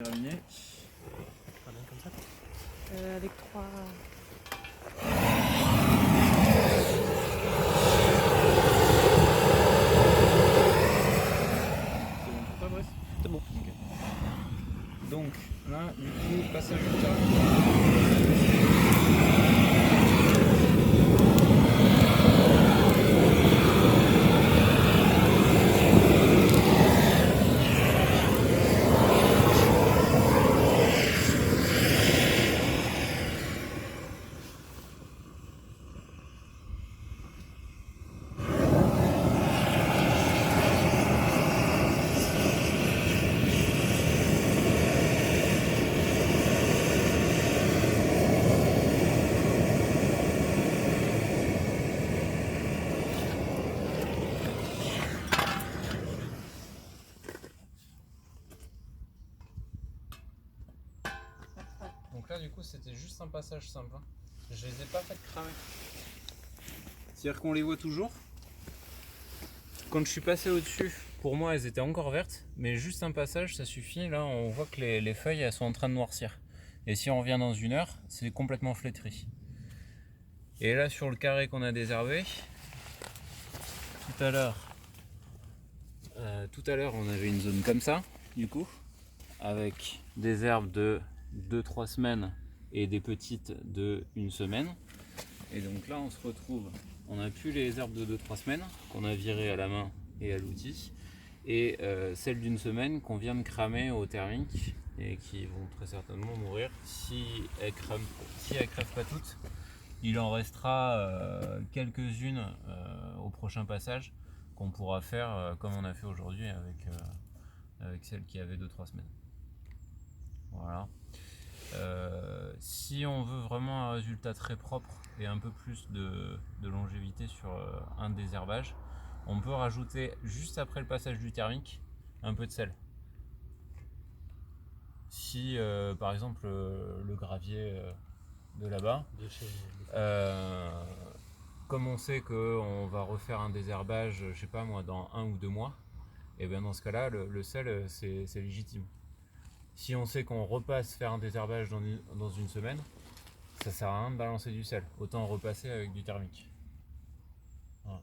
Terminé. Pas bien comme ça. Avec 3. C'est bon pour toi, Brice? C'est bon. Ok. Donc là, du coup, passage du terrain. Donc là, du coup, c'était juste un passage simple. Hein. Je les ai pas fait cramer. C'est-à-dire qu'on les voit toujours. Quand je suis passé au-dessus, pour moi, elles étaient encore vertes, mais juste un passage, ça suffit. Là, on voit que les feuilles, elles sont en train de noircir. Et si on revient dans 1 heure, c'est complètement flétri. Et là, sur le carré qu'on a désherbé, tout à l'heure, on avait une zone comme ça, du coup, avec des herbes de 2-3 semaines et des petites de 1 semaine. Et donc là, on se retrouve, on a plus les herbes de 2-3 semaines qu'on a virées à la main et à l'outil, et celles d'1 semaine qu'on vient de cramer au thermique et qui vont très certainement mourir si elles crèvent pas toutes. Il en restera quelques-unes au prochain passage qu'on pourra faire comme on a fait aujourd'hui avec celle qui avait 2-3 semaines. Voilà. Si on veut vraiment un résultat très propre et un peu plus de longévité sur un désherbage, on peut rajouter juste après le passage du thermique un peu de sel. Si par exemple le gravier de là-bas, comme on sait qu'on va refaire un désherbage, je sais pas moi, dans 1 ou 2 mois, et bien dans ce cas-là, le sel c'est légitime. Si on sait qu'on repasse faire un désherbage dans 1 semaine, ça sert à rien de balancer du sel, autant repasser avec du thermique. Voilà.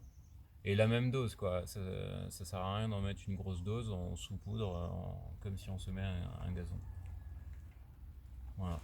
Et la même dose quoi, ça sert à rien d'en mettre une grosse dose en sous-poudre, comme si on semait un gazon. Voilà.